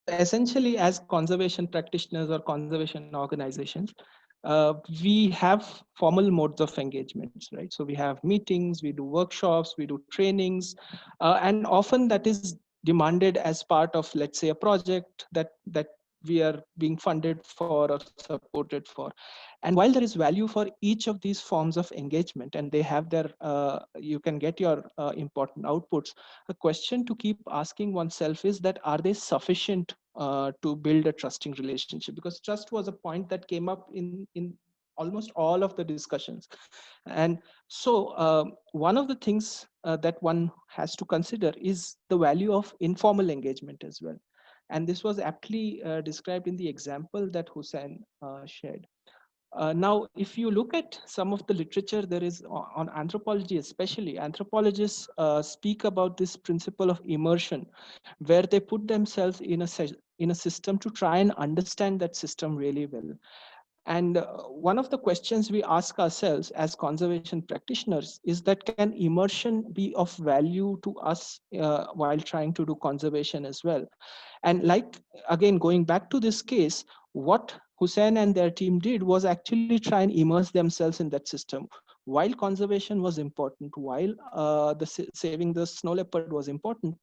essentially, as conservation practitioners or conservation organizations, we have formal modes of engagements, right? So we have meetings, we do workshops, we do trainings, and often that is demanded as part of, let's say, a project that we are being funded for or supported for. And while there is value for each of these forms of engagement, and they have their, you can get your important outputs, a question to keep asking oneself is that are they sufficient to build a trusting relationship? Because trust was a point that came up in almost all of the discussions. And so one of the things that one has to consider is the value of informal engagement as well. And this was aptly described in the example that Hussein shared. Now, if you look at some of the literature there is on anthropology, especially anthropologists speak about this principle of immersion, where they put themselves in in a system to try and understand that system really well. And one of the questions we ask ourselves as conservation practitioners is that can immersion be of value to us while trying to do conservation as well? And like, again, going back to this case, what Hussein and their team did was actually try and immerse themselves in that system. While conservation was important, while saving the snow leopard was important,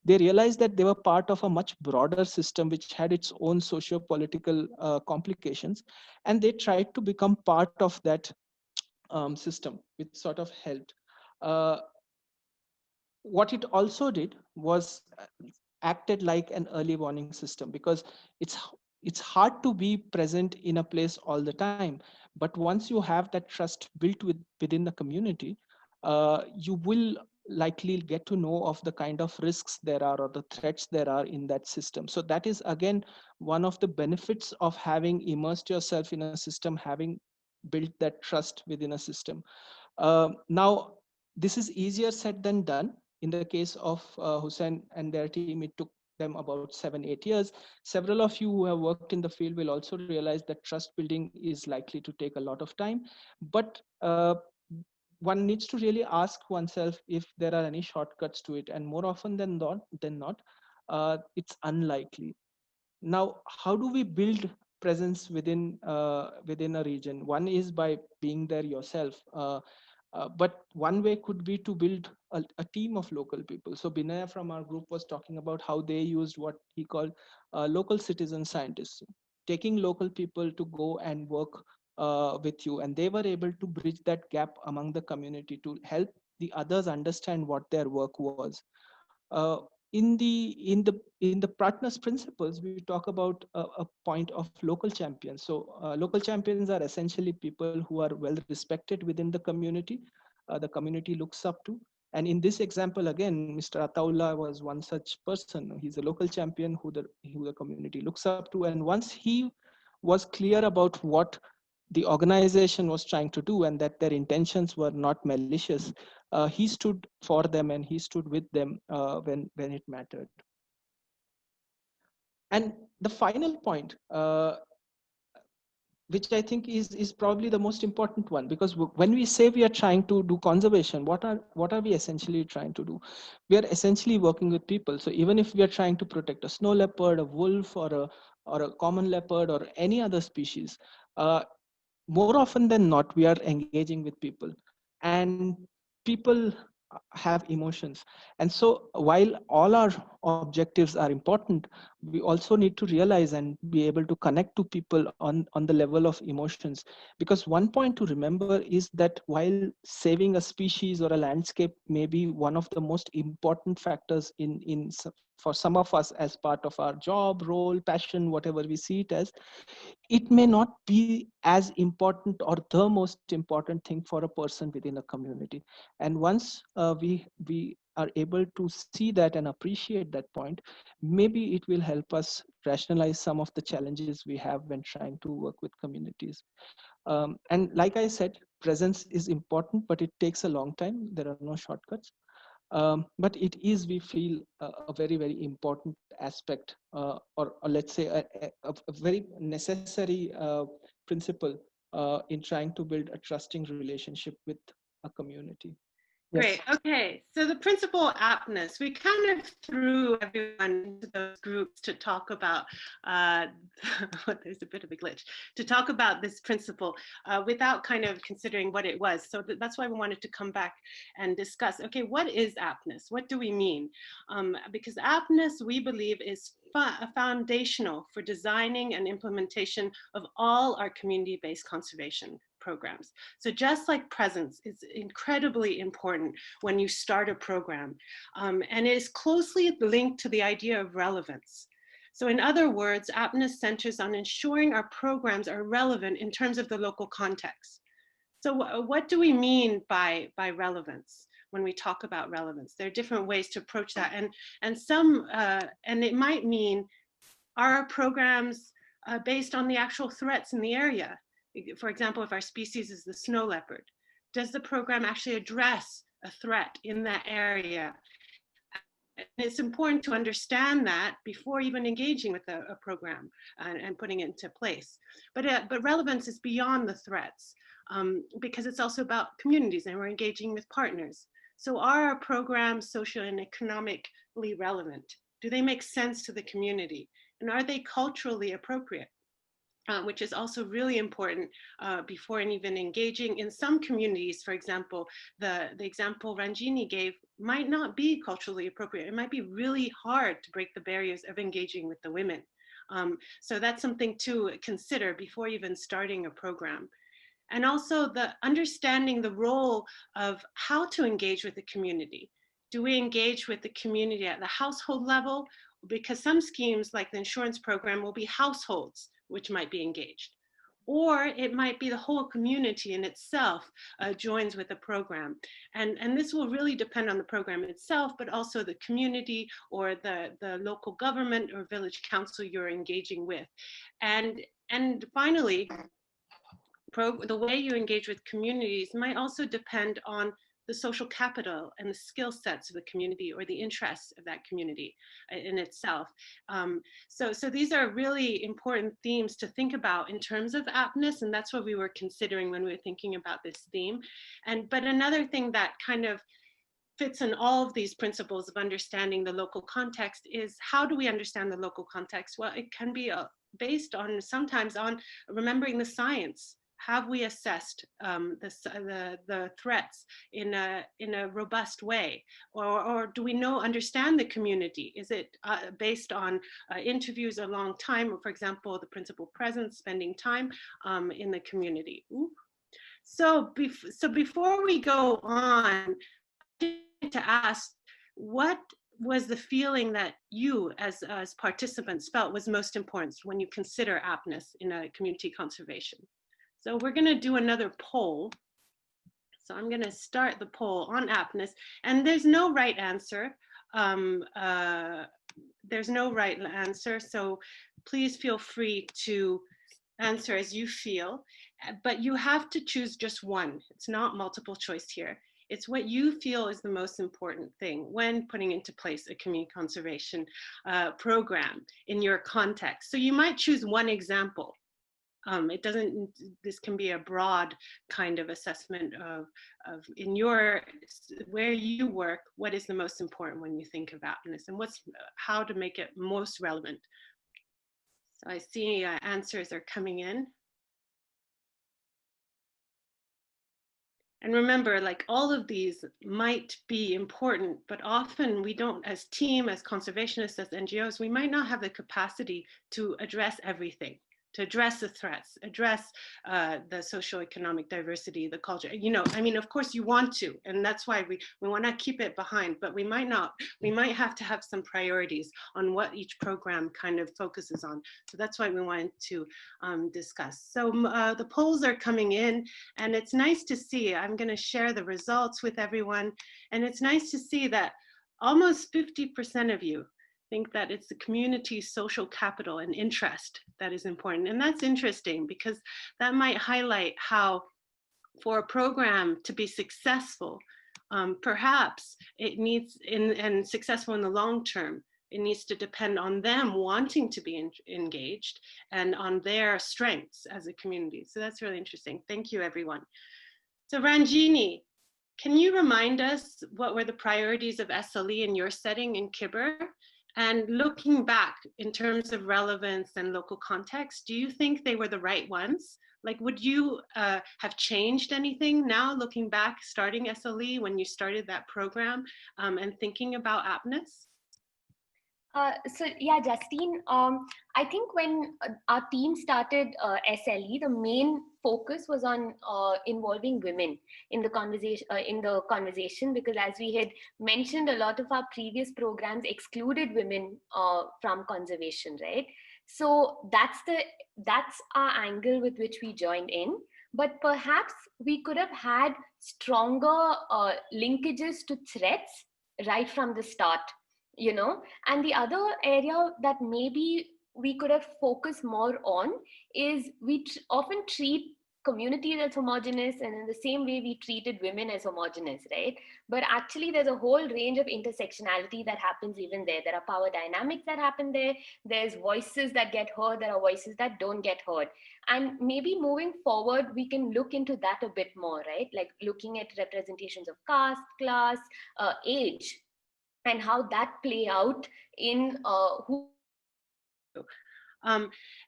they realized that they were part of a much broader system which had its own socio-political complications, and they tried to become part of that system, which sort of helped. Uh, what it also did was acted like an early warning system, because it's hard to be present in a place all the time, but once you have that trust built within the community, you will likely get to know of the kind of risks there are or the threats there are in that system. So that is again one of the benefits of having immersed yourself in a system, having built that trust within a system. Now, this is easier said than done. In the case of Hussein and their team, it took them about 7-8 years. Several of you who have worked in the field will also realize that trust building is likely to take a lot of time. But one needs to really ask oneself if there are any shortcuts to it. And more often than not, it's unlikely. Now, how do we build presence within a region? One is by being there yourself, but one way could be to build a team of local people. So Binaya from our group was talking about how they used what he called local citizen scientists, taking local people to go and work with you, and they were able to bridge that gap among the community to help the others understand what their work was. uh, in the partners principles, we talk about a point of local champions. So local champions are essentially people who are well respected within the community looks up to. And in this example, again, Mr. Ataullah was one such person. He's a local champion who the community looks up to. And once he was clear about what the organization was trying to do and that their intentions were not malicious, he stood for them and he stood with them when it mattered. And the final point, which I think is probably the most important one, because when we say we are trying to do conservation, what are we essentially trying to do? We are essentially working with people. So even if we are trying to protect a snow leopard, a wolf, or a common leopard, or any other species, uh, more often than not, we are engaging with people, and people have emotions. And so while all our objectives are important, we also need to realize and be able to connect to people on the level of emotions. Because one point to remember is that while saving a species or a landscape may be one of the most important factors for some of us as part of our job role, passion, whatever we see it as, it may not be as important or the most important thing for a person within a community. And once we are able to see that and appreciate that point, maybe it will help us rationalize some of the challenges we have when trying to work with communities. And like I said, presence is important, but it takes a long time. There are no shortcuts. But it is, we feel, a very, very important aspect, or let's say a very necessary principle in trying to build a trusting relationship with a community. Great. Okay. So the principle aptness, we kind of threw everyone into those groups to talk about, there's a bit of a glitch, to talk about this principle without kind of considering what it was. So that's why we wanted to come back and discuss, okay, what is aptness? What do we mean? Because aptness, we believe, is foundational for designing and implementation of all our community-based conservation programs. So just like presence is incredibly important when you start a program, and it is closely linked to the idea of relevance. So in other words, aptness centers on ensuring our programs are relevant in terms of the local context. So what do we mean by relevance when we talk about relevance? There are different ways to approach that, and it might mean, are our programs based on the actual threats in the area? For example, if our species is the snow leopard, does the program actually address a threat in that area? And it's important to understand that before even engaging with a program and putting it into place. But relevance is beyond the threats, because it's also about communities, and we're engaging with partners. So are our programs social and economically relevant? Do they make sense to the community? And are they culturally appropriate? Which is also really important before even engaging. In some communities, for example, the example Ranjini gave might not be culturally appropriate. It might be really hard to break the barriers of engaging with the women. So that's something to consider before even starting a program. And also the understanding the role of how to engage with the community. Do we engage with the community at the household level? Because some schemes like the insurance program will be households which might be engaged. Or it might be the whole community in itself joins with the program. And this will really depend on the program itself, but also the community or the local government or village council you're engaging with. And finally, the way you engage with communities might also depend on the social capital and the skill sets of the community or the interests of that community in itself. So these are really important themes to think about in terms of aptness, and that's what we were considering when we were thinking about this theme. But another thing that kind of fits in all of these principles of understanding the local context is, how do we understand the local context? Well, it can be based on, sometimes on remembering the science. Have we assessed the threats in a robust way, or do we understand the community? Is it based on interviews a long time, for example, the principal presence, spending time in the community? Ooh. So before we go on, to ask, what was the feeling that you as participants felt was most important when you consider aptness in a community conservation? So we're going to do another poll. So I'm going to start the poll on aptness, and there's no right answer. There's no right answer, so please feel free to answer as you feel, but you have to choose just one. It's not multiple choice here. It's what you feel is the most important thing when putting into place a community conservation program in your context. So you might choose one example. This can be a broad kind of assessment of in where you work, what is the most important when you think of aptness, and how to make it most relevant. So I see answers are coming in. And remember, like, all of these might be important, but often we don't, as team, as conservationists, as NGOs, we might not have the capacity to address everything, to address the threats, address the socioeconomic diversity, the culture. You know, I mean, of course you want to, and that's why we want to keep it behind, but we might not. We might have to have some priorities on what each program kind of focuses on. So that's why we wanted to discuss. So the polls are coming in, and it's nice to see. I'm going to share the results with everyone, and it's nice to see that almost 50% of you think that it's the community's social capital and interest that is important. And that's interesting, because that might highlight how, for a program to be successful, perhaps it needs, and successful in the long term, it needs to depend on them wanting to be engaged and on their strengths as a community. So that's really interesting. Thank you, everyone. So Ranjini, Can you remind us what were the priorities of SLE in your setting in Khyber? And looking back in terms of relevance and local context, do you think they were the right ones? Like, would you have changed anything now looking back, starting SLE when you started that program and thinking about Aptness? So yeah, Justine, I think when our team started SLE, the main focus was on involving women in the conversation, because as we had mentioned, a lot of our previous programs excluded women from conservation, right? So that's our angle with which we joined in. But perhaps we could have had stronger linkages to threats right from the start, you know. And the other area that maybe we could have focused more on is we often treat communities as homogenous, and in the same way we treated women as homogenous, right? But actually there's a whole range of intersectionality that happens even there. There are power dynamics that happen there. There's voices that get heard, there are voices that don't get heard. And maybe moving forward we can look into that a bit more, right? Like looking at representations of caste, class, age, and how that play out in who.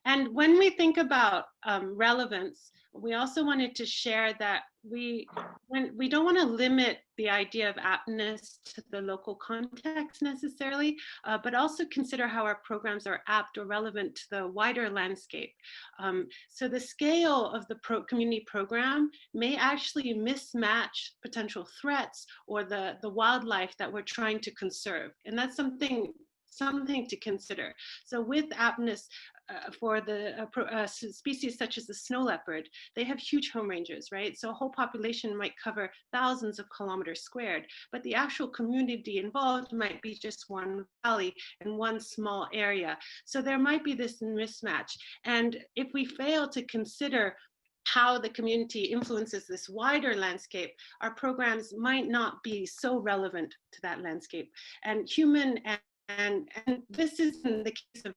And when we think about relevance, we also wanted to share that we don't want to limit the idea of aptness to the local context necessarily, but also consider how our programs are apt or relevant to the wider landscape. So the scale of the community program may actually mismatch potential threats or the wildlife that we're trying to conserve. And that's something to consider. So with aptness, for the species such as the snow leopard, they have huge home ranges, right? So a whole population might cover thousands of kilometers squared, but the actual community involved might be just one valley in one small area. So there might be this mismatch. And if we fail to consider how the community influences this wider landscape, our programs might not be so relevant to that landscape. And this is in the case of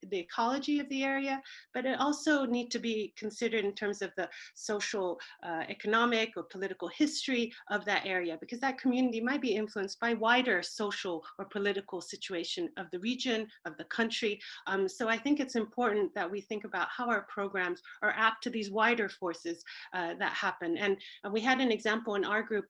the ecology of the area, but it also needs to be considered in terms of the social, economic, or political history of that area, because that community might be influenced by wider social or political situation of the region, of the country. So I think it's important that we think about how our programs are apt to these wider forces that happen. And we had an example in our group.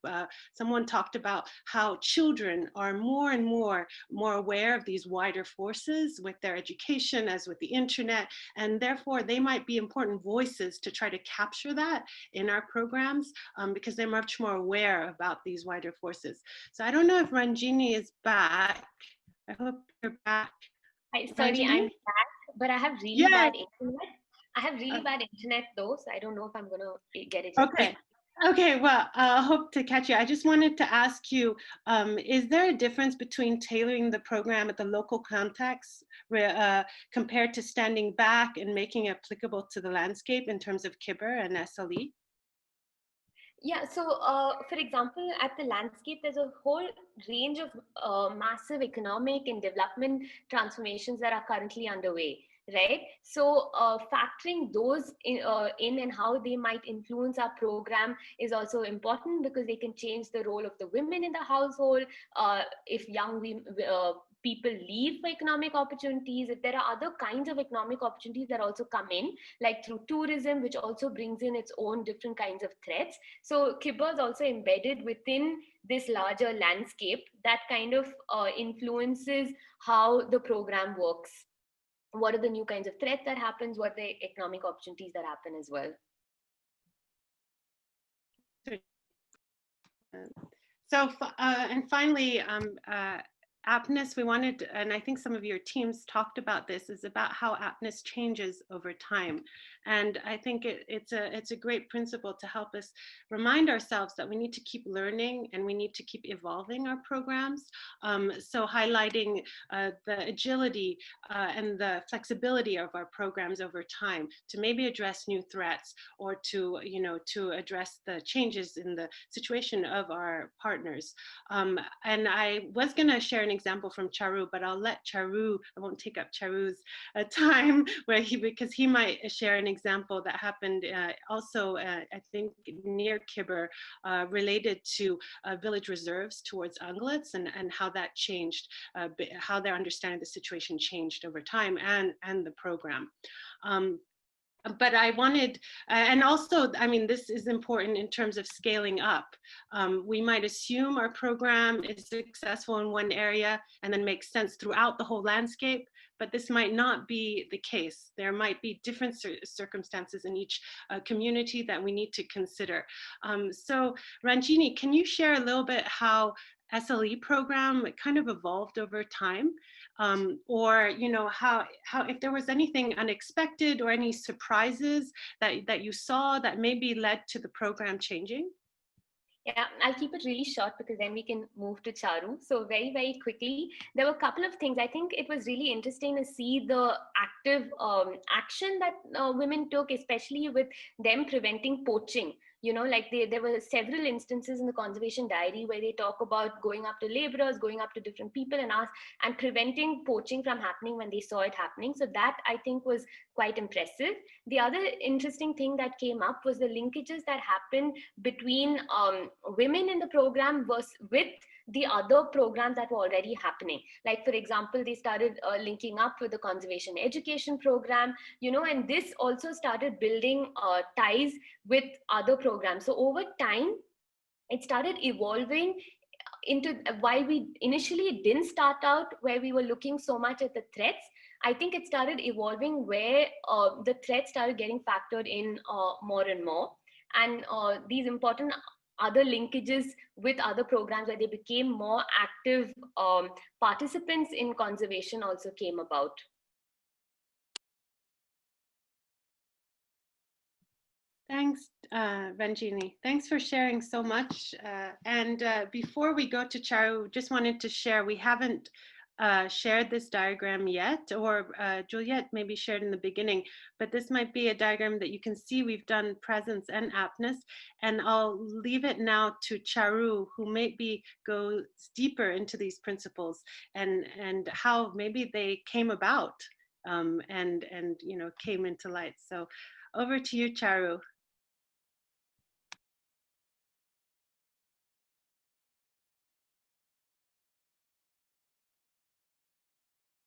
Someone talked about how children are more and more aware of these wider forces with their education, as with the internet, and therefore they might be important voices to try to capture that in our programs, because they're much more aware about these wider forces. So I don't know if Ranjini is back. I hope you're back. Sorry, Ranjini? I'm back, but I have really bad internet. I have really bad internet though, so I don't know if I'm gonna get it. Okay. Okay, well, I hope to catch you. I just wanted to ask you, is there a difference between tailoring the program at the local context compared to standing back and making it applicable to the landscape in terms of Khyber and SLE? Yeah, so for example, at the landscape, there's a whole range of massive economic and development transformations that are currently underway, right? So factoring those in and how they might influence our program is also important, because they can change the role of the women in the household. If young people leave for economic opportunities, if there are other kinds of economic opportunities that also come in, like through tourism, which also brings in its own different kinds of threats. So Khyber is also embedded within this larger landscape that kind of influences how the program works. What are the new kinds of threats that happens? What are the economic opportunities that happen as well? So, and finally, Aptness, we wanted, and I think some of your teams talked about this, is about how Aptness changes over time. And I think it's a great principle to help us remind ourselves that we need to keep learning and we need to keep evolving our programs. So highlighting the agility and the flexibility of our programs over time to maybe address new threats, or to address the changes in the situation of our partners. And I was going to share an example from Charu, but I'll let Charu, I won't take up Charu's time, because he might share an example that happened also, I think, near Khyber, related to village reserves towards Anglets, and how that changed, how their understanding of the situation changed over time, and the program. But I wanted, and also, I mean, this is important in terms of scaling up. We might assume our program is successful in one area and then makes sense throughout the whole landscape, but this might not be the case. There might be different circumstances in each community that we need to consider. So Ranjini, can you share a little bit how SLE program kind of evolved over time? Or, you know, how if there was anything unexpected or any surprises that you saw that maybe led to the program changing? Yeah, I'll keep it really short because then we can move to Charu. So very, very quickly, there were a couple of things. I think it was really interesting to see the active action that women took, especially with them preventing poaching. You know, like there were several instances in the conservation diary where they talk about going up to laborers, going up to different people and preventing poaching from happening when they saw it happening. So that I think was quite impressive. The other interesting thing that came up was the linkages that happened between women in the program with the other programs that were already happening. Like, for example, they started linking up with the conservation education program, you know, and this also started building ties with other programs. So over time, it started evolving into, while we initially didn't start out where we were looking so much at the threats, I think it started evolving where the threats started getting factored in more and more. And these important other linkages with other programs where they became more active participants in conservation also came about. Thanks, Ranjini. Thanks for sharing so much. And before we go to Charu, just wanted to share, we haven't shared this diagram yet, or Juliet maybe shared in the beginning, but this might be a diagram that you can see we've done presence and aptness, and I'll leave it now to Charu, who maybe goes deeper into these principles and how maybe they came about and you know, came into light. So over to you, Charu.